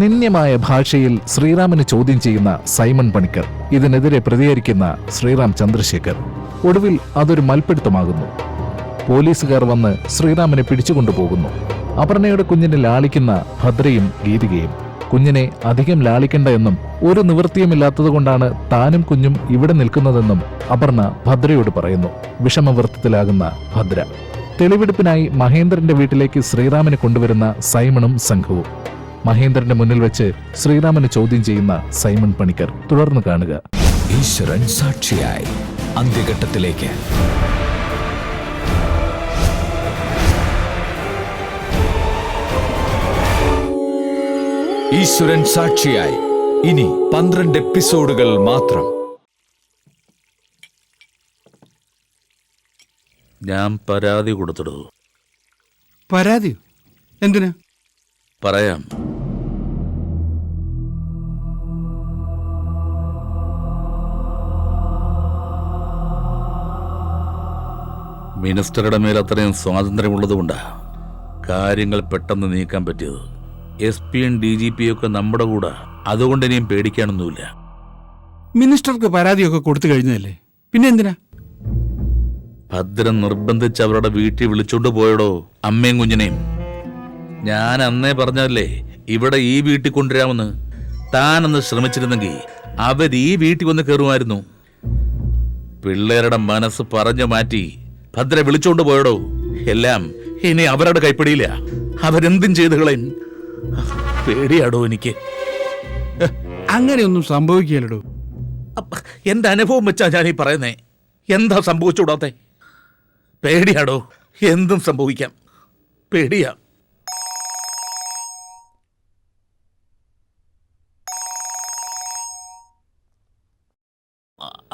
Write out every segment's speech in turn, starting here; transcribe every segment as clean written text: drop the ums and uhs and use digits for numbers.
നിന്ദ്യമായ ഭാഷയിൽ ശ്രീറാമിന് ചോദ്യം ചെയ്യുന്ന സൈമൺ പണിക്കർ. ഇതിനെതിരെ പ്രതികരിക്കുന്ന ശ്രീറാം ചന്ദ്രശേഖർ. ഒടുവിൽ അതൊരു മൽപ്പിടുത്തമാകുന്നു. പോലീസുകാർ വന്ന് ശ്രീറാമിനെ പിടിച്ചുകൊണ്ടുപോകുന്നു. അപർണയുടെ കുഞ്ഞിനെ ലാളിക്കുന്ന ഭദ്രയും ഗീതികയും. കുഞ്ഞിനെ അധികം ലാളിക്കണ്ട എന്നും ഒരു നിവൃത്തിയുമില്ലാത്തതുകൊണ്ടാണ് താനും കുഞ്ഞും ഇവിടെ നിൽക്കുന്നതെന്നും അപർണ ഭദ്രയോട് പറയുന്നു. വിഷമവൃത്തത്തിലാകുന്ന ഭദ്ര. തെളിവെടുപ്പിനായി മഹേന്ദ്രന്റെ വീട്ടിലേക്ക് ശ്രീറാമിനെ കൊണ്ടുവരുന്ന സൈമണും സംഘവും. മഹേന്ദ്രന്റെ മുന്നിൽ വെച്ച് ശ്രീറാമിനെ ചോദ്യം ചെയ്യുന്ന സൈമൺ പണിക്കർ. തുടർന്ന് കാണുക. ഈശ്വരൻ സാക്ഷിയായി അന്ത്യഘട്ടത്തിലേക്ക്. ഈശ്വരൻ സാക്ഷിയായി ഇനി 12 എപ്പിസോഡുകൾ മാത്രം. ഞാൻ പരാതി കൊടുത്തിടൂ. പരാതിയോ? എന്തിനാ? പറയാം. മിനിസ്റ്ററുടെ മേൽ അത്രയും സ്വാതന്ത്ര്യമുള്ളതുകൊണ്ടാ കാര്യങ്ങൾ പെട്ടെന്ന് നീക്കാൻ പറ്റിയത്. SP യും DGP ഒക്കെ നമ്മുടെ കൂടെ, അതുകൊണ്ട് ഇനിയും പേടിക്കാനൊന്നുമില്ല. മിനിസ്റ്റർക്ക് പരാതിയൊക്കെ കൊടുത്തു കഴിഞ്ഞതല്ലേ, പിന്നെ എന്തിനാ? ഭദ്രൻ നിർബന്ധിച്ച് അവരുടെ വീട്ടിൽ വിളിച്ചോണ്ട് പോയടോ അമ്മയും കുഞ്ഞിനെയും. ഞാൻ അന്നേ പറഞ്ഞല്ലേ ഇവിടെ ഈ വീട്ടിൽ കൊണ്ടുവരാമെന്ന്. താനൊന്ന് ശ്രമിച്ചിരുന്നെങ്കിൽ അവർ ഈ വീട്ടിൽ വന്ന് കയറുമായിരുന്നു. പിള്ളേരുടെ മനസ്സ് പറഞ്ഞു മാറ്റി ഭദ്ര വിളിച്ചോണ്ട് പോയടോ. എല്ലാം ഇനി അവരുടെ കൈപ്പിടിയില്ല. അവരെന്തും ചെയ്തു കളയും. പേടിയാടോ എനിക്ക്. അങ്ങനെയൊന്നും സംഭവിക്കില്ലടോ. എന്റെ അനുഭവം വെച്ചാ ഞാനീ പറയുന്നേ. എന്താ സംഭവിച്ചുകൂടാത്തെ? പേടിയാടോ. എന്തും സംഭവിക്കാം. പേടിയാ.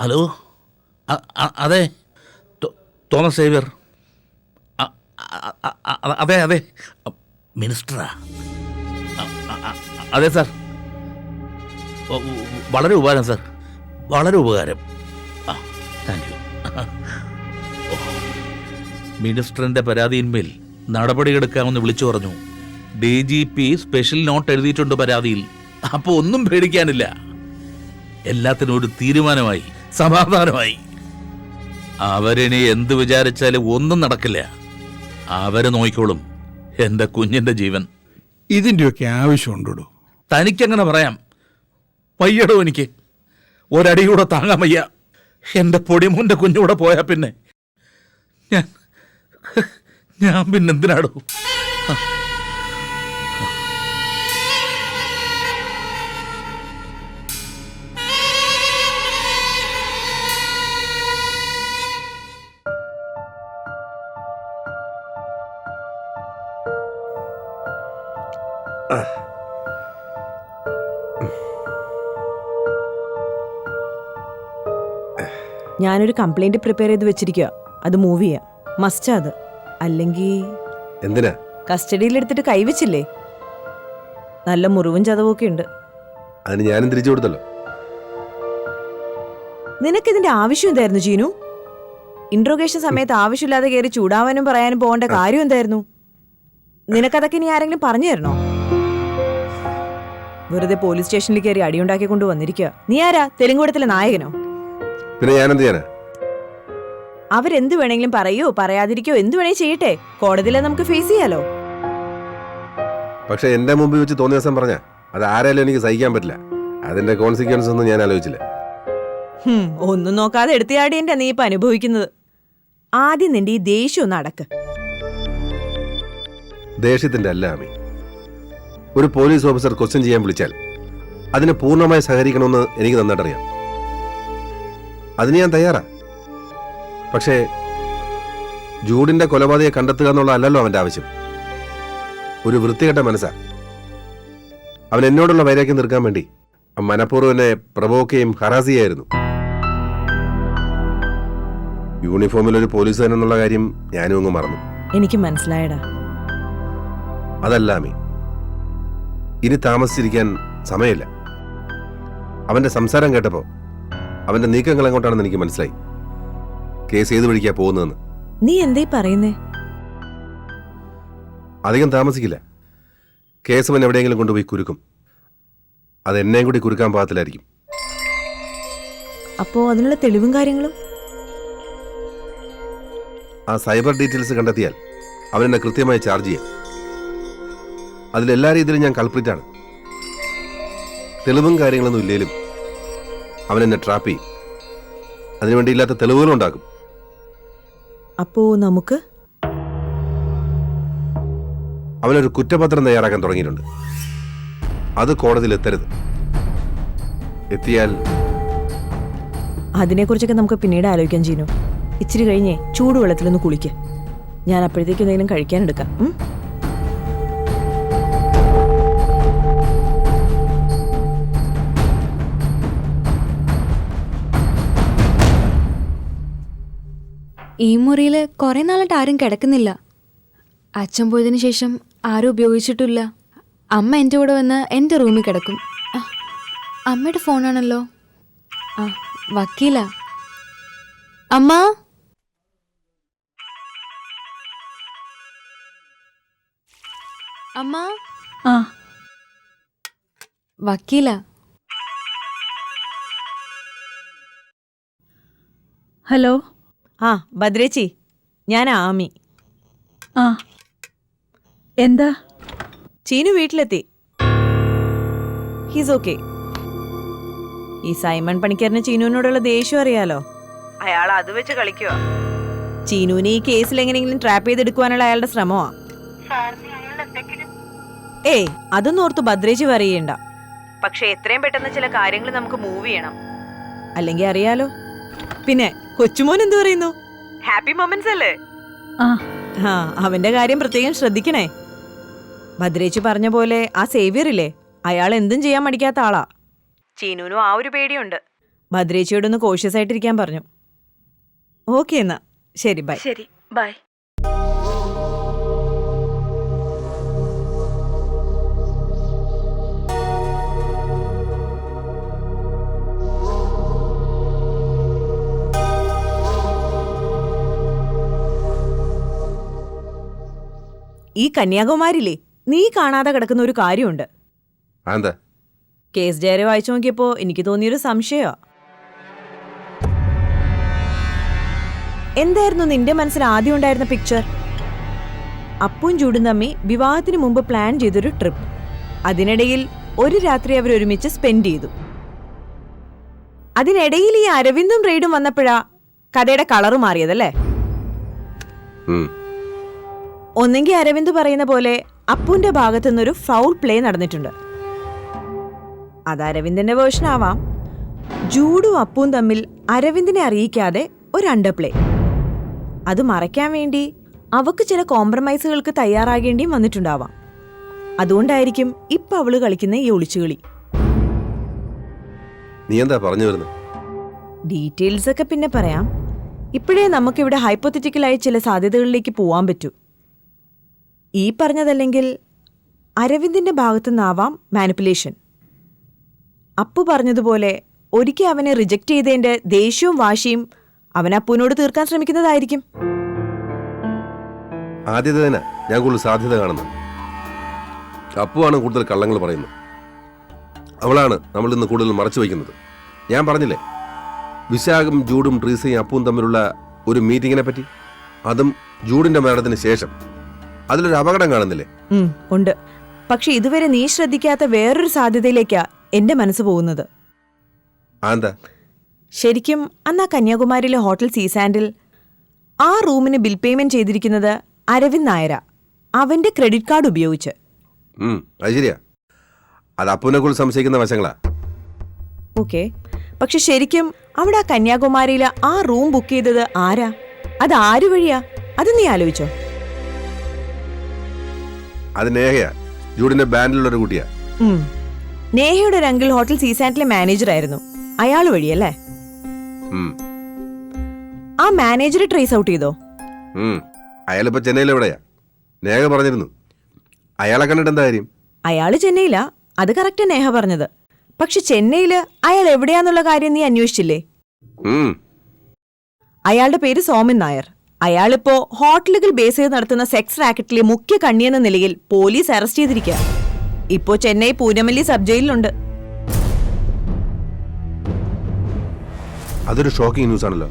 ഹലോ, അതെ, തോമസ് സേവ്യർ. അതെ അതെ, മിനിസ്റ്ററാ. അതെ സാർ, വളരെ ഉപകാരം സാർ, വളരെ ഉപകാരം. Thank you. മിനിസ്റ്ററിന്റെ പരാതിയിന്മേൽ നടപടിയെടുക്കാമെന്ന് വിളിച്ചു പറഞ്ഞു. DGP സ്പെഷ്യൽ നോട്ട് എഴുതിയിട്ടുണ്ട് പരാതിയിൽ. അപ്പൊ ഒന്നും പേടിക്കാനില്ല. എല്ലാത്തിനും ഒരു തീരുമാനമായി, സമാധാനമായി. അവരിനി എന്ത് വിചാരിച്ചാലും ഒന്നും നടക്കില്ല. അവര് നോക്കിക്കോളും എന്റെ കുഞ്ഞിന്റെ ജീവൻ. ഇതിന്റെയൊക്കെ ആവശ്യമുണ്ടോ? തനിക്കങ്ങനെ പറയാം. വയ്യടോ എനിക്ക്. ഒരടി കൂടെ താങ്ങാൻ വയ്യ. എന്റെ പൊടിമോന്റെ കുഞ്ഞൂടെ പോയാ പിന്നെ ഞാൻ പിന്നെന്തിനാടോ? ഞാനൊരു കംപ്ലൈന്റ് പ്രിപ്പയർ ചെയ്ത് വെച്ചിരിക്കുക. അത് മൂവ് ചെയ്യാം. മസ്റ്റാ അത്. അല്ലെങ്കിൽ എന്തിനാ? കസ്റ്റഡിയിൽ എടുത്തിട്ട് കൈവച്ചില്ലേ? നല്ല മുറിവും ചതവും ഒക്കെ ഉണ്ട്. അതിന് ഞാനും തിരിച്ചു കൊടുത്തല്ലോ. നിനക്കിതിന്റെ ആവശ്യം എന്തായിരുന്നു ജീനു? ഇൻട്രോഗേഷൻ സമയത്ത് ആവശ്യമില്ലാതെ കയറി ചൂടാവാനും പറയാനും പോകേണ്ട കാര്യം എന്തായിരുന്നു? നിനക്കതൊക്കെ ഇനി ആരെങ്കിലും പറഞ്ഞു തരണോ? വെറുതെ പോലീസ് സ്റ്റേഷനിൽ കയറി അടിയുണ്ടാക്കി കൊണ്ട് വന്നിരിക്കുക. നീ ആരാ? തെലുങ്കുടത്തിലെ നായകനോ? പിന്നെ ഞാനെന്ത് ചെയ്യാനാ? അവരെന്ത് വേണമെങ്കിലും പറയോ പറയാതിരിക്കോ എന്ത് വേണേ ചെയ്യട്ടെ. കോടതിയിലെ നമുക്ക് ഫേസ് ചെയ്യാലോ. പക്ഷെ എന്റെ മുമ്പിൽ വെച്ച് തോന്നിയ ദിവസം പറഞ്ഞ അത് ആരായാലും എനിക്ക് സഹിക്കാൻ പറ്റില്ല. അതിന്റെ കോൺസിക്വൻസ് ഒന്നും ഞാൻ ആലോചിച്ചില്ല. ഒന്നും നോക്കാതെ എടുത്തിയാടിയന്റെ നീ ഇപ്പൊ അനുഭവിക്കുന്നത്. ആദ്യം നിന്റെ ഈ ദേഷ്യം ഒന്ന് അടക്ക്. ദേഷ്യത്തിന്റെ അല്ല ആമി. ഒരു പോലീസ് ഓഫീസർ ക്വസ്റ്റ്യൻ ചെയ്യാൻ വിളിച്ചാൽ അതിന് പൂർണ്ണമായി സഹകരിക്കണമെന്ന് എനിക്ക് നന്നായിട്ടറിയാം. അതിന് ഞാൻ തയ്യാറാ. പക്ഷേ ജൂഡിന്റെ കൊലപാതകയെ കണ്ടെത്തുക എന്നുള്ള അല്ലല്ലോ അവന്റെ ആവശ്യം. ഒരു വൃത്തികെട്ട മനസ്സാ. അവൻ എന്നോടുള്ള വൈരാഗ്യം തീർക്കാൻ വേണ്ടി മനഃപൂർവ്വം എന്നെ പ്രവോക്കുകയും ഹറാസിയായിരുന്നു. യൂണിഫോമിൽ ഒരു പോലീസുകാരൻ എന്നുള്ള കാര്യം ഞാനും അങ്ങ് മറന്നു. എനിക്ക് മനസ്സിലായടാ. അതല്ല ആമി, ഇനി താമസിച്ചിരിക്കാൻ സമയമില്ല. അവന്റെ സംസാരം കേട്ടപ്പോ അവന്റെ നീക്കങ്ങൾ എങ്ങോട്ടാണെന്ന് എനിക്ക് മനസ്സിലായി. കേസ് ഏത് വഴിക്കാ പോകുന്നതെന്ന്. നീ എന്തേ പറയുന്നേ? അധികം താമസിക്കില്ല. കേസ് അവൻ എവിടെയെങ്കിലും കൊണ്ടുപോയി കുരുക്കും. അത് എന്നെയും കൂടി കുറുക്കാൻ പാകത്തിലായിരിക്കും. അപ്പോ അതിനുള്ള തെളിവും കാര്യങ്ങളും? ആ സൈബർ ഡീറ്റെയിൽസ് കണ്ടെത്തിയാൽ അവനെന്നെ കൃത്യമായി ചാർജ് ചെയ്യാം. അതിലെല്ലാ രീതിയിലും ഞാൻ കൾപ്രിറ്റ് ആണ്. തെളിവും കാര്യങ്ങളൊന്നും ഇല്ലേലും അവനെന്നെ ട്രാപ്പ് ചെയ്യും. അതിനുവേണ്ടി ഇല്ലാത്ത തെളിവുകളും ഉണ്ടാക്കും. അപ്പോ നമുക്ക് അവനൊരു കുറ്റപത്രം തയ്യാറാക്കാൻ തുടങ്ങിയിട്ടുണ്ട്. അത് കോടതിയിൽ എത്തരുത്. എത്തിയാൽ അതിനെക്കുറിച്ചൊക്കെ നമുക്ക് പിന്നീട് ആലോചിക്കാൻ ജീനു. ഇച്ചിരി കഴിഞ്ഞേ ചൂടുവെള്ളത്തിലൊന്ന് കുളിക്ക്. ഞാൻ അപ്പോഴത്തേക്ക് എന്തെങ്കിലും കഴിക്കാനെടുക്കാം. ഈ മുറിയിൽ കുറെ നാളായിട്ട് ആരും കിടക്കുന്നില്ല. അച്ഛൻ പോയതിനു ശേഷം ആരും ഉപയോഗിച്ചിട്ടില്ല. അമ്മ എൻ്റെ കൂടെ വന്ന് എൻ്റെ റൂമിൽ കിടക്കും. അമ്മയുടെ ഫോണാണല്ലോ. ആ വക്കീല. അമ്മ അമ്മ ആ വക്കീല. ഹലോ. ആ ഭദ്രേച്ചി, ഞാൻ ആമി. ആ എന്താ? ചീനു വീട്ടിലെത്തി. He's okay. ഈ സൈമൺ പണിക്കറിന് ചീനുവിനോടുള്ള ദേഷ്യം അറിയാലോ. അയാൾ അത് വെച്ച് കളിക്കുക. ചീനുവിനെ ഈ കേസിൽ എങ്ങനെയെങ്കിലും ട്രാപ്പ് ചെയ്തെടുക്കുവാനുള്ള അയാളുടെ ശ്രമമാ. ഏയ് അതൊന്നും ഓർത്ത് ഭദ്രേച്ചി പറയണ്ട. പക്ഷെ എത്രയും പെട്ടെന്ന് ചില കാര്യങ്ങൾ നമുക്ക് മൂവ് ചെയ്യണം. അല്ലെങ്കിൽ അറിയാലോ. പിന്നെ കൊച്ചുമോൻ എന്തു പറയുന്നു? ഹാപ്പി മൊമെന്റ്സ് അല്ലേ? ആ അവന്റെ കാര്യം പ്രത്യേകം ശ്രദ്ധിക്കണേ. ഭദ്രേച്ചി പറഞ്ഞ പോലെ ആ സേവ്യർ ഇല്ലേ, അയാൾ എന്തും ചെയ്യാൻ മടിക്കാത്ത ആളാ. ചീനുവിനും ആ ഒരു പേടിയുണ്ട്. ഭദ്രേച്ചിയോടൊന്ന് കോഷ്യസ് ആയിട്ടിരിക്കാൻ പറഞ്ഞു. ഓക്കെ എന്നാ ശരി, ബൈ. ശരി, ബൈ. ഈ കന്യാകുമാരിയിലെ നീ കാണാതെ കിടക്കുന്ന ഒരു കാര്യമുണ്ട്. എന്താ? കേസ് ഡയറി വായിച്ചു നോക്കിയപ്പോ എനിക്ക് തോന്നിയൊരു സംശയമാ. എന്തായിരുന്നു നിന്റെ മനസ്സിൽ ആദ്യം ഉണ്ടായിരുന്ന പിക്ചർ? അപ്പും ചൂടും തമ്മി വിവാഹത്തിന് മുമ്പ് പ്ലാൻ ചെയ്തൊരു ട്രിപ്പ്. അതിനിടയിൽ ഒരു രാത്രി അവർ ഒരുമിച്ച് സ്പെൻഡ് ചെയ്തു. അതിനിടയിൽ ഈ അരവിന്ദും റെയ്ഡും വന്നപ്പോഴാ കഥയുടെ കളറ് മാറിയതല്ലേ? ഒന്നെങ്കിൽ അരവിന്ദ് പറയുന്ന പോലെ അപ്പുവിന്റെ ഭാഗത്തു നിന്നൊരു ഫൗൾ പ്ലേ നടന്നിട്ടുണ്ട്. അത് അരവിന്ദിന്റെ വേർഷൻ ആവാം. ജൂഡും അപ്പുവും തമ്മിൽ അരവിന്ദിനെ അറിയിക്കാതെ ഒരു അണ്ടർ പ്ലേ. അത് മറയ്ക്കാൻ വേണ്ടി അവക്ക് ചില കോംപ്രമൈസുകൾക്ക് തയ്യാറാകേണ്ടിയും വന്നിട്ടുണ്ടാവാം. അതുകൊണ്ടായിരിക്കും ഇപ്പൊ അവള് കളിക്കുന്ന ഈ ഒളിച്ചുകളി. നീ എന്താ പറഞ്ഞു വരുന്നത്? ഡീറ്റെയിൽസ് ഒക്കെ പിന്നെ പറയാം. ഇപ്പോഴേ നമുക്കിവിടെ ഹൈപ്പോത്തറ്റിക്കലായി ചില സാധ്യതകളിലേക്ക് പോവാൻ പറ്റൂ. ഈ പറഞ്ഞതല്ലെങ്കിൽ അരവിന്ദിന്റെ ഭാഗത്തുനിന്നാവാം മാനിപ്പുലേഷൻ. അപ്പു പറഞ്ഞതുപോലെ ഒരിക്കൽ അവനെ റിജക്റ്റ് ചെയ്തതിന്റെ ദേഷ്യവും വാശിയും അവൻ അപ്പുവിനോട് തീർക്കാൻ ശ്രമിക്കുന്നതായിരിക്കും. ആദ്യത്തെ തന്നെ ഞാൻ കൂടുതൽ സാധ്യത കാണുന്നത്. അപ്പുവാണ് കൂടുതൽ കള്ളങ്ങൾ പറയുന്നത്. അവളാണ് നമ്മൾ ഇന്ന് കൂടുതൽ മറച്ചു വയ്ക്കുന്നത്. ഞാൻ പറഞ്ഞില്ലേ, വിശാഖും ജൂഡും ട്രീസയും അപ്പുവും തമ്മിലുള്ള ഒരു മീറ്റിങ്ങിനെ പറ്റി. അതും ജൂഡിന്റെ മരണത്തിന് ശേഷം. അതിലൊരു അപകടം കാണുന്നില്ലേ? ഉണ്ട്. പക്ഷെ ഇതുവരെ നീ ശ്രദ്ധിക്കാത്ത വേറൊരു സാധ്യതയിലേക്കാ എന്റെ മനസ്സ് പോകുന്നത്. എന്താ? ശരിക്കും അന്ന് ആ കന്യാകുമാരിയിലെ ഹോട്ടൽ സീസാൻഡിൽ ആ റൂമിന് ബിൽ പേയ്മെന്റ് ചെയ്തിരിക്കുന്നത് അരവിന്ദ് നായരാ, അവന്റെ ക്രെഡിറ്റ് കാർഡ് ഉപയോഗിച്ച്. അത് ശരിയാ. അത് അപ്പുവിനെ കുറിച്ച് സംശയിക്കുന്ന വശങ്ങളാ. ഓക്കെ, പക്ഷെ ശരിക്കും അവിടെ ആ കന്യാകുമാരിയിൽ ആ റൂം ബുക്ക് ചെയ്തത് ആരാ? അത് ആരു വഴിയാ? അത് നീ ആലോചിച്ചോ? അത് നേഹയാ, ജൂഡിന്റെ ബാൻഡിലുള്ള ഒരു കുട്ടിയാ. നേഹയുടെ ഒരു അങ്കിൾ ഹോട്ടൽ സീസാൻഡിലെ മാനേജർ ആയിരുന്നു. അയാൾ വഴിയല്ലേ? ആ മാനേജറെ ട്രേസ് ഔട്ട് ചെയ്തോ? അയാളിപ്പോ ചെന്നൈയിൽ എവിടെയാ? നേഹ പറഞ്ഞിരുന്നു. അയാളെ കണ്ടിട്ട് എന്താ കാര്യം? അയാള് ചെന്നൈയിലാ, അത് കറക്റ്റാ നേഹ പറഞ്ഞത്. പക്ഷെ ചെന്നൈയില് അയാൾ എവിടെയാന്നുള്ള കാര്യം നീ അന്വേഷിച്ചില്ലേ? അയാളുടെ പേര് സോമൻ നായർ. അയാളിപ്പോ ഹോട്ടലുകൾ ബേസ് ചെയ്ത് നടത്തുന്ന സെക്സ് റാക്കറ്റിലെ മുഖ്യ കണ്ണിയെന്ന നിലയിൽ പോലീസ് അറസ്റ്റ് ചെയ്തിരിക്കുക. ഇപ്പോ ചെന്നൈ പൂനമല്ലി സബ് ജയിലിലുണ്ട്. അതൊരു ഷോക്കിംഗ് ന്യൂസ് ആണല്ലോ.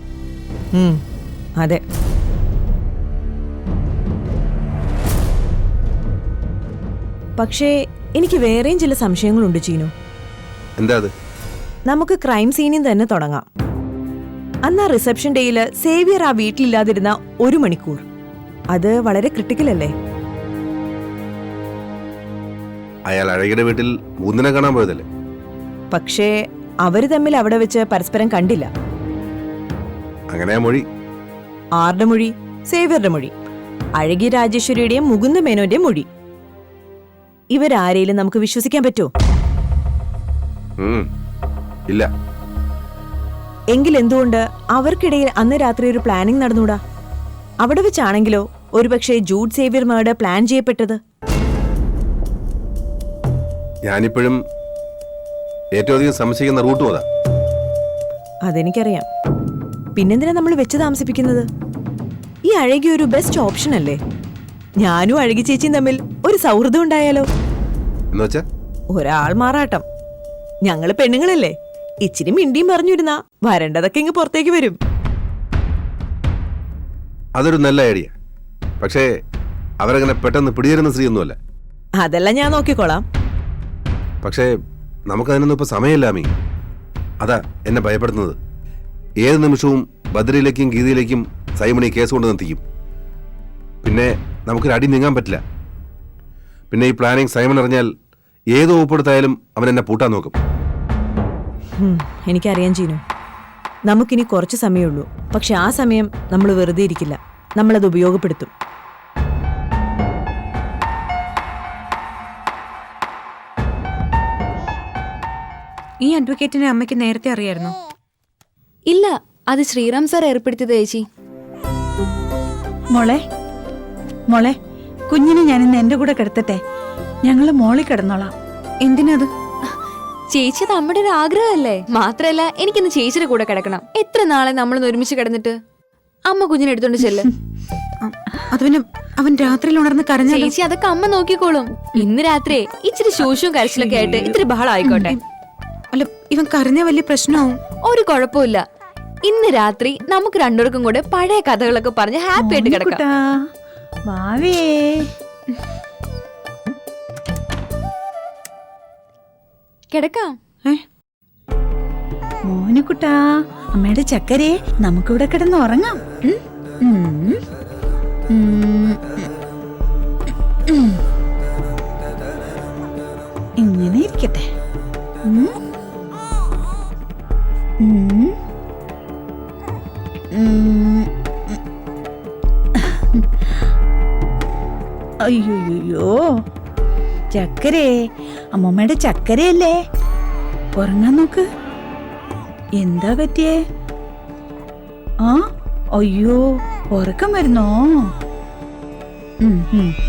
അതെ. പക്ഷേ എനിക്ക് വേറെയും ചില സംശയങ്ങളുണ്ട് ചീനു. എന്താ അത്? നമുക്ക് ക്രൈം സീനിൽ തന്നെ തുടങ്ങാം. അന്ന് ആ റിസപ്ഷൻ ഡേയില് സേവിയർ ആ വീട്ടിലില്ലാതിരുന്ന 1 മണിക്കൂർ, അത് വളരെ ക്രിട്ടിക്കൽ അല്ലേ? അയാൾ അഴകിയുടെ വീട്ടിൽ മൂന്നിനെ കാണാൻ പോയതല്ലേ? പക്ഷേ അവര് തമ്മിൽ അവിടെ വെച്ച് പരസ്പരം കണ്ടില്ല. അങ്ങനെയാ മൊഴി. ആരുടെ മൊഴി? സേവ്യറുടെ മൊഴി. അഴകി രാജേശ്വരിയുടെയും മുകുന്ദ മേനോന്റെയും മൊഴി. ഇവരാരേലും നമുക്ക് വിശ്വസിക്കാൻ പറ്റുമോ? ഇല്ല. എങ്കിൽ എന്തുകൊണ്ട് അവർക്കിടയിൽ അന്ന് രാത്രി ഒരു പ്ലാനിംഗ് നടന്നൂടാ? അവിടെ വെച്ചാണെങ്കിലോ ഒരുപക്ഷെ ജൂഡ് സേവ്യർ മർഡർ പ്ലാൻ ചെയ്യപ്പെട്ടത്? ഞാനിപ്പോഴും ഏറ്റവും അധികം സംശയിക്കുന്ന റൂട്ടും അതാ. അതെനിക്കറിയാം. പിന്നെന്തിനാ നമ്മൾ വെച്ച് താമസിപ്പിക്കുന്നത്? ഈ അഴകി ഒരു ബെസ്റ്റ് ഓപ്ഷൻ അല്ലേ? ഞാനും അഴകി ചേച്ചിയും തമ്മിൽ ഒരു സൗഹൃദം ഉണ്ടായാലോ? എന്നുവെച്ചാ ഒരാൾ മാറാട്ടം. ഞങ്ങള് പെണ്ണുങ്ങളല്ലേ, ഇച്ചിരി മിണ്ടിയും പറഞ്ഞിരുന്നാ വരേണ്ടതൊക്കെ ഇങ്ങ് പുറത്തേക്ക് വരും. അതൊരു നല്ല ഐഡിയ. പക്ഷേ അവരങ്ങനെ പെട്ടെന്ന് പിടിയേരുന്ന സ്ത്രീയൊന്നുമല്ല. അതെല്ലാം ഞാൻ നോക്കിക്കോളാം. പക്ഷേ നമുക്കതിനൊന്നും ഇപ്പൊ സമയമില്ല മീ. അതാ എന്നെ ഭയപ്പെടുന്നത്. ഏത് നിമിഷവും ബദ്രയിലേക്കും ഗീതയിലേക്കും സൈമണി കേസ് കൊണ്ട് നിർത്തിക്കും. പിന്നെ നമുക്കൊരു അടി നീങ്ങാൻ പറ്റില്ല. പിന്നെ ഈ പ്ലാനിങ് സൈമൺ അറിഞ്ഞാൽ ഏത് ഒപ്പെടുത്തായാലും അവൻ എന്നെ പൂട്ടാൻ നോക്കും. എനിക്കറിയാം ചീനു. നമുക്കിനി കുറച്ച് സമയമുള്ളൂ. പക്ഷെ ആ സമയം നമ്മൾ വെറുതെ ഇരിക്കില്ല. നമ്മളത് ഉപയോഗപ്പെടുത്തും. ഈ അഡ്വക്കേറ്റിനെ അമ്മയ്ക്ക് നേരത്തെ അറിയായിരുന്നോ? ഇല്ല, അത് ശ്രീറാം സാർ ഏർപ്പെടുത്തിയത് ചേച്ചി. മോളെ മോളെ കുഞ്ഞിനെ ഞാനിന്ന് എന്റെ കൂടെ കിടത്തട്ടെ? ഞങ്ങള് മോളിൽ കിടന്നോളാം. എന്തിനത്? ചേച്ചി അത് അമ്മയുടെ ഒരു ആഗ്രഹമല്ലേ? മാത്രല്ല എനിക്കിന്ന് ചേച്ചിയുടെ കൂടെ കിടക്കണം. എത്ര നാളെ നമ്മളൊന്ന് ഒരുമിച്ച് കിടന്നിട്ട്. അമ്മ കുഞ്ഞിനെ എടുത്തോണ്ട് ചെല്ല്. അത് പിന്നെ അവൻ രാത്രിയിൽ ഉണർന്ന് കരഞ്ഞാലോ? ചേച്ചി അതൊക്കെ അമ്മ നോക്കിക്കോളും. ഇന്ന് രാത്രി ഇച്ചിരി ശോഷവും കരച്ചിലൊക്കെ ആയിട്ട് ഇത്തിരി ബഹളം ആയിക്കോട്ടെ. അല്ല, ഇവൻ കരഞ്ഞ വലിയ പ്രശ്നമാവും. ഒരു കുഴപ്പമില്ല. ഇന്ന് രാത്രി നമുക്ക് രണ്ടുപേർക്കും കൂടെ പഴയ കഥകളൊക്കെ പറഞ്ഞ് ഹാപ്പി ആയിട്ട് കിടക്കാം. മോനുകുട്ടാ, വാവേ. കിടക്കാം. മോനുകുട്ടാ, അമ്മയുടെ ചക്കരെ, നമുക്കിവിടെ കിടന്ന് ഉറങ്ങാം. ഇങ്ങനെ ഇരിക്കട്ടെ. അയ്യോ, ചക്കരേ, അമ്മമ്മയുടെ ചക്കരയല്ലേ? ഉറങ്ങാൻ നോക്ക്. എന്താ പറ്റിയേ? ആ, അയ്യോ, ഉറക്കം വരുന്നോ?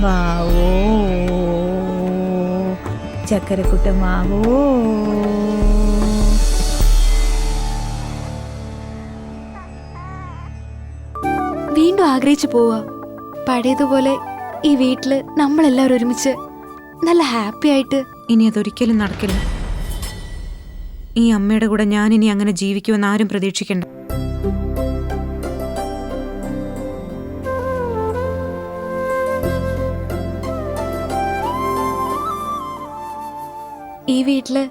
വാവോ ചക്കരക്കുട്ടൻ, വാവോ. വീണ്ടും ആഗ്രഹിച്ചു പോവാ. പഴയതുപോലെ ഈ വീട്ടില് നമ്മളെല്ലാവരും ഒരുമിച്ച് നല്ല ഹാപ്പി ആയിട്ട്. ഇനി അതൊരിക്കലും നടക്കില്ല. ഈ അമ്മയുടെ കൂടെ ഞാൻ ഇനി അങ്ങനെ ജീവിക്കുമെന്ന് ആരും പ്രതീക്ഷിക്കണ്ട. ഈ വീട്ടില്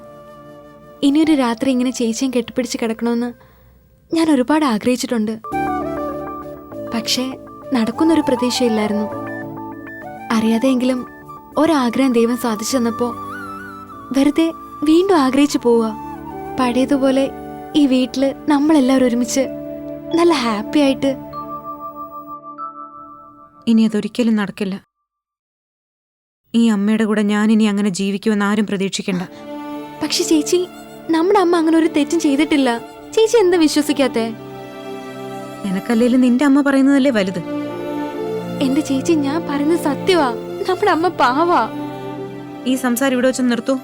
ഇനിയൊരു രാത്രി ഇങ്ങനെ ചേച്ചിയും കെട്ടിപ്പിടിച്ച് കിടക്കണമെന്ന് ഞാൻ ഒരുപാട് ആഗ്രഹിച്ചിട്ടുണ്ട്. പക്ഷേ നടക്കുന്നൊരു പ്രതീക്ഷയില്ലായിരുന്നു. അറിയാതെയെങ്കിലും ഒരാഗ്രഹം ദൈവം സാധിച്ചു തന്നപ്പോ വെറുതെ വീണ്ടും ആഗ്രഹിച്ചു പോവാ. പഴയതുപോലെ ഈ വീട്ടില് നമ്മളെല്ലാവരും ഒരുമിച്ച് നല്ല ഹാപ്പി ആയിട്ട്. ഇനി അതൊരിക്കലും നടക്കില്ല. ഈ അമ്മയുടെ കൂടെ ഞാൻ ഇനി അങ്ങനെ ജീവിക്കുമെന്ന് ആരും പ്രതീക്ഷിക്കണ്ട. പക്ഷെ ചേച്ചി, നമ്മുടെ അമ്മ അങ്ങനെ ഒരു തെറ്റും ചെയ്തിട്ടില്ല. ചേച്ചി എന്താ വിശ്വസിക്കാത്തെ? എനക്കല്ലേലും നിന്റെ അമ്മ പറയുന്നതല്ലേ വലുത്. എന്റെ ചേച്ചി, ഞാൻ പറയുന്നത് സത്യവാ. നമ്മുടെ അമ്മ പാവാ. ഈ സംസാരം ഇവിടെ വെച്ച് നിർത്തൂ.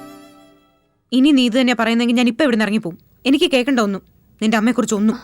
ഇനി നീ ഇത് തന്നെയാ പറയുന്നെങ്കിൽ ഞാൻ ഇപ്പൊ ഇവിടെ നിന്ന് ഇറങ്ങിപ്പോവും. എനിക്ക് കേൾക്കണ്ട ഒന്നും, നിന്റെ അമ്മയെക്കുറിച്ച് ഒന്നും.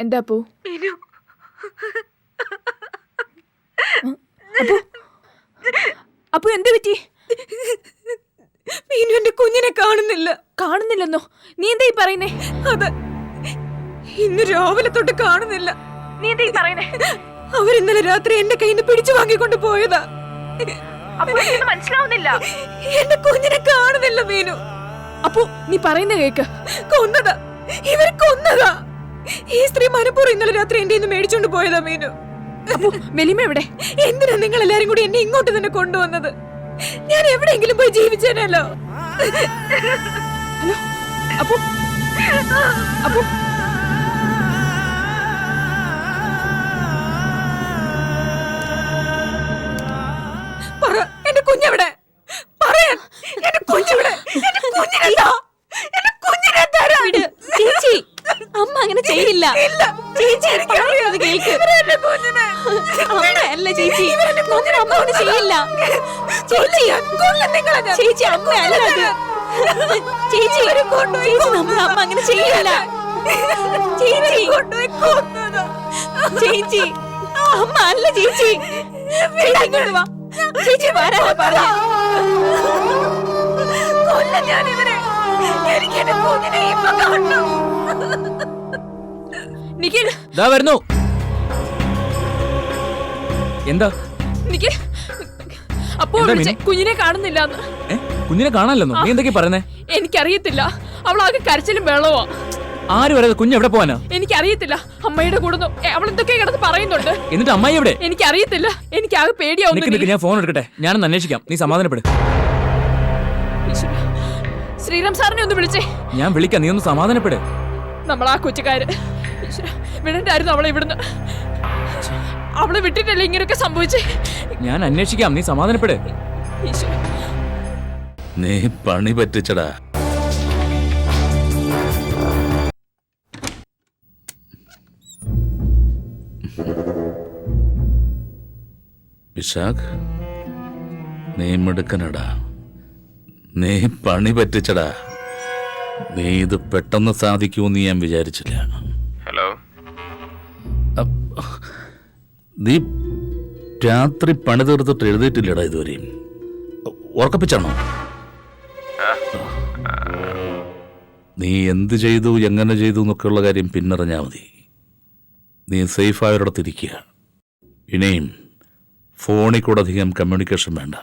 എന്താ അപ്പു? അപ്പു എന്ത് പറ്റി? മീനു എന്റെ കുഞ്ഞിനെ കാണുന്നില്ല. കാണുന്നില്ലെന്നോ? നീ എന്താ ഈ പറയുന്നേ? അത് ഇന്ന് രാവിലെ തൊട്ട് കാണുന്നില്ല. നീ എന്താ ഈ പറയുന്നേ? അവരിന്നലെ രാത്രി എന്റെ കയ്യിൽ നിന്ന് പിടിച്ചു വാങ്ങിക്കൊണ്ട് പോയതാ. അപ്പു എനിക്കൊന്നും മനസ്സിലാവുന്നില്ല. എന്റെ കുഞ്ഞിനെ കാണുന്നില്ല മീനു. അപ്പു നീ പറയുന്ന കേക്ക്. കൊന്നതാ, ഇവർ കൊന്നതാ. ഈ സ്ത്രീ മനപ്പൂർവ്വം ഇന്നലെ രാത്രി എന്റെ നിന്ന് മേടിച്ചോണ്ട് പോയതാ മീനു. അപ്പു വെലിമ എവിടെ? എന്തിനാ നിങ്ങൾ എല്ലാരും കൂടി എന്നെ ഇങ്ങോട്ട് തന്നെ കൊണ്ടുവന്നത്? ഞാൻ എവിടെയെങ്കിലും പോയി ജീവിച്ചേനല്ലോ. ഹലോ അപ്പു, അപ്പു പറ, എന്റെ കുഞ്ഞെവിടെ? പറയാൻ, എന്റെ കുഞ്ഞെവിടെ? എന്റെ കുഞ്ഞിനെന്താ? എന്റെ കുഞ്ഞിനെ തരാൻ. ചേച്ചി, അമ്മ അങ്ങനെ ചെയ്യില്ല. ചേച്ചി പറയുന്നത് കേൾക്ക്. എന്റെ കുഞ്ഞിനെ അമ്മയല്ല ചേച്ചി, നമ്മുടെ അമ്മ അങ്ങനെ ചെയ്യില്ല. ചേച്ചി, ചേച്ചി അമ്മയല്ല അത്. ചേച്ചി, ചേച്ചി നമ്മുടെ അമ്മ അങ്ങനെ ചെയ്യില്ല. ചേച്ചി കൊണ്ടുപോയി കൊന്നതാ. ചേച്ചി അമ്മ അല്ല ചേച്ചി. ഇങ്ങോട്ട് വാ ചേച്ചി, വരാനാ പറയാ. കൊല്ല ഞാനിവരെ. എനിക്ക് എന്റെ കുഞ്ഞിനെ ഇപ്പൊ കാണണം. നിഖിൽ, ദാ വരുന്നു. എന്താ നിഖിൽ, അപ്പു എന്താ വിളിച്ചേ, മീനു? കുഞ്ഞിനെ കാണുന്നില്ല. കുഞ്ഞിനെ കാണാനില്ലെന്നോ? നീ എന്തൊക്കെയാ പറയുന്നേ? എനിക്കറിയത്തില്ല. അവളാകെ കരച്ചിലും വെള്ളവാ. ആര് പറയാതെ കുഞ്ഞ് എവിടെ പോവാനാ? എനിക്കറിയത്തില്ല. അമ്മയുടെ കൂടെ അവൾ എന്തൊക്കെ കിടന്ന് പറയുന്നുണ്ട്. എന്നിട്ട് അമ്മായി എവിടെ? എനിക്കറിയത്തില്ല. എനിക്കാകെ പേടിയാവുന്നു. ഞാൻ ഫോൺ എടുക്കട്ടെ, ഞാനൊന്ന് അന്വേഷിക്കാം. നീ സമാധാനപ്പെട്. ഈശ്വരാ, ശ്രീറാം സാറിനെ ഒന്ന് വിളിച്ചേ. ഞാൻ വിളിക്കാം, നീ ഒന്ന് സമാധാനപ്പെട്. നമ്മളാ കൊച്ചുകാര് വിടണ്ടായിരുന്നു അവളെ ഇവിടുന്ന്. അവളെ വിട്ടിട്ടല്ലേ ഇങ്ങനെയൊക്കെ സംഭവിച്ചേ. ഞാൻ അന്വേഷിക്കാം, നീ സമാധാനപ്പെട്. ഈശ്വരാ, നീ പണി പറ്റിച്ചടാ. വിശാഖ്, നീ മിടുക്കനടാ. നീ പണി പറ്റിച്ചടാ. നീ ഇത് പെട്ടെന്ന് സാധിക്കുമെന്ന് ഞാൻ വിചാരിച്ചില്ല. ഹലോ, നീ രാത്രി പണി തീർത്തിട്ട് എഴുതിയിട്ടില്ലടാ ഇതുവരെയും. ഉറക്കപ്പിച്ചാണോ? നീ എന്ത് ചെയ്തു, എങ്ങനെ ചെയ്തു എന്നൊക്കെയുള്ള കാര്യം പിന്നറിഞ്ഞാൽ മതി. നീ സേഫായൊരിടത്തിരിക്കുക. ഇനിയും ഫോണിൽ കൂടെ അധികം കമ്മ്യൂണിക്കേഷൻ വേണ്ട.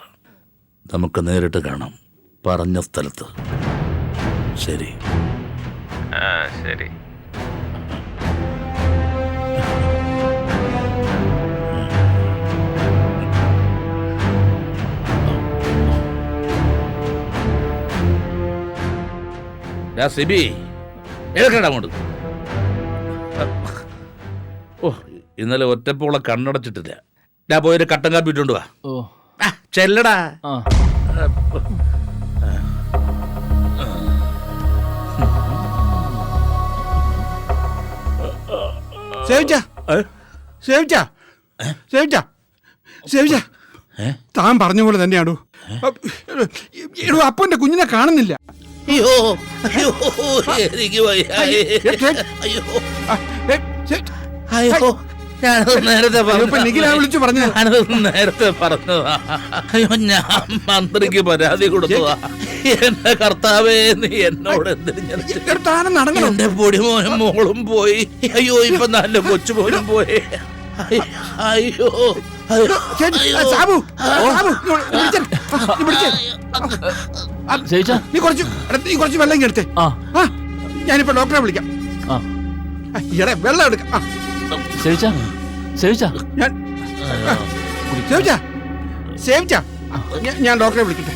നമുക്ക് നേരിട്ട് കാണാം, പറഞ്ഞ സ്ഥലത്ത്. ശരി. ശരി. സിബി, എഴുക്കണ്ട അങ്ങോട്ട്. ഓ, ഇന്നലെ ഒറ്റപ്പോളെ കണ്ണടച്ചിട്ടില്ല. ഞാൻ പോയൊരു കട്ടൻ കാപ്പി ഇട്ടുകൊണ്ട് വാ. ചെല്ലടാ. താൻ പറഞ്ഞ പോലെ തന്നെയാണോ? അപ്പന്റെ കുഞ്ഞിനെ കാണുന്നില്ല. അയ്യോ, അയ്യോ, എനിക്ക് വയ്യ. അയ്യോ, അയ്യോ, ഞാനത് നേരത്തെ വിളിച്ചു പറഞ്ഞു. ഞാനത് നേരത്തെ പറഞ്ഞതാ. അയ്യോ, ഞാൻ മന്ത്രിക്ക് പരാതി കൊടുത്തതാ. എന്റെ കർത്താവേ, നീ എന്നോട് എന്തിനു? എന്റെ പൊടിമോനും മോളും പോയി. അയ്യോ, ഇപ്പൊ നല്ല കൊച്ചുമോനും പോയി. അയ്യോ, നീ കുറച്ച് വെള്ളം എടുത്തേ. ഞാനിപ്പോ ഡോക്ടറെ വിളിക്കാം. വെള്ളം എടുക്കാം. ഞാൻ ഡോക്ടറെ വിളിക്കട്ടെ.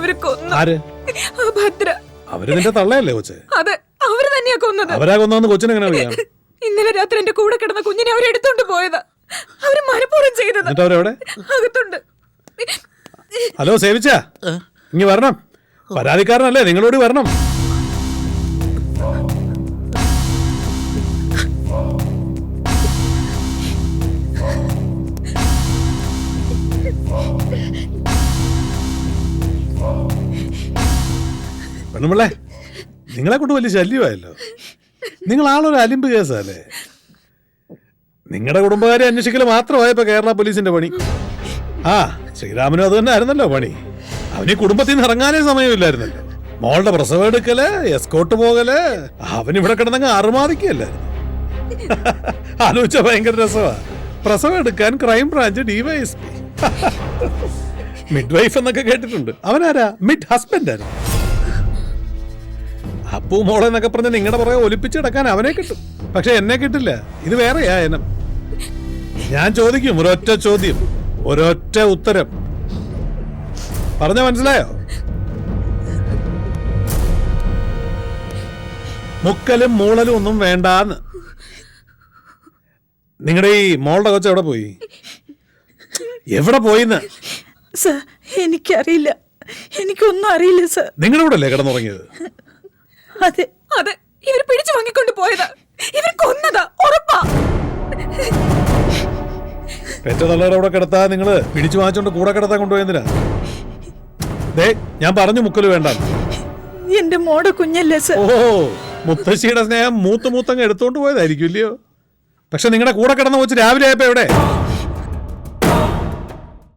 അവര് കൊന്നു. ആര്? ആ ഭദ്ര. അവര് നിന്റെ തള്ളയല്ലേ കൊച്ചെ? അതെ, അവര് തന്നെയാ കൊന്നത്. അവരാ കൊന്നു കൊച്ചിനെങ്ങനെ അറിയാം? ഇന്നലെ രാത്രി എന്റെ കൂടെ കിടന്ന കുഞ്ഞിനെ അവരെടുത്തോണ്ട് പോയതാ. അവര് മനഃപൂർവ്വം ചെയ്തത്. എന്നിട്ട് അവരെവിടെ? അകത്തുണ്ട്. ഹലോ സേവിച്ച, ഇങ്ങ് വരണം. പരാതിക്കാരനല്ലേ, നിങ്ങളോട് വരണം. പെണ്ണുമ്പിള്ളേ, നിങ്ങളെ കൊണ്ട് വലിയ ശല്യമായല്ലോ. നിങ്ങൾ ആളൊരു അലിമ്പ് കേസല്ലേ. നിങ്ങളുടെ കുടുംബകാരെ അന്വേഷിക്കല് മാത്രമായപ്പോ കേരള പോലീസിന്റെ പണി. ആ ശ്രീരാമനും അത് തന്നെ ആയിരുന്നല്ലോ പണി. അവന് ഈ കുടുംബത്തിൽ നിന്ന് ഇറങ്ങാനേ സമയമില്ലായിരുന്നല്ലോ. മോളുടെ പ്രസവം എടുക്കല്, എസ്കോട്ട് പോകല്, അവനിവിടെ കിടന്നങ്ങ് അറുമാദിക്കല്ലായിരുന്നു. ആലോചിച്ച ഭയങ്കര രസമാ. പ്രസവം എടുക്കാൻ crime branch DYSP. Mid wife എന്നൊക്കെ കേട്ടിട്ടുണ്ട്. അവനാരാ? മിഡ് ഹസ്ബൻഡ് ആയിരുന്നു. അപ്പു മോളെ എന്നൊക്കെ പറഞ്ഞ് നിങ്ങളുടെ പുറകെ ഒലിപ്പിച്ചെടുക്കാൻ അവനെ കിട്ടും, പക്ഷെ എന്നെ കിട്ടില്ല. ഇത് വേറെയാ ഇനം. ഞാൻ ചോദിക്കും ഒരൊറ്റ ചോദ്യം, ഒരൊറ്റ ഉത്തരം. പറഞ്ഞ മനസ്സിലായോ? മുക്കലും മൂളലും ഒന്നും വേണ്ടാന്ന്. നിങ്ങളുടെ ഈ മോളുടെ കൊച്ച എവിടെ പോയി? എവിടെ പോയിന്ന്? സർ, എനിക്കറിയില്ല. എനിക്കൊന്നും അറിയില്ല സർ. നിങ്ങളുടെ കൂടെ അല്ലേ കിടന്നുറങ്ങിയത്? അതെ അതെ, ഇവര് പിടിച്ചു വാങ്ങിക്കൊണ്ട് പോയതാ. ഇവർ കൊന്നതാ, ഉറപ്പാ. പെറ്റ തള്ളയുടെ അവിടെ കിടത്താ നിങ്ങള് പിടിച്ചു വാങ്ങിച്ചോണ്ട് കൂടെ കിടത്താൻ കൊണ്ടുപോയെന്തിനാ? ദേ, ഞാൻ പറഞ്ഞു മുക്കല് വേണ്ട. എന്റെ മോടെ കുഞ്ഞല്ലേ സർ. ഓ, മുത്തശ്ശിയുടെ സ്നേഹം മൂത്തങ്ങ് എടുത്തോണ്ട് പോയതായിരിക്കും ഇല്ലയോ? പക്ഷെ നിങ്ങളുടെ കൂടെ കിടന്ന വെച്ച് രാവിലെ ആയപ്പോ എവിടെ?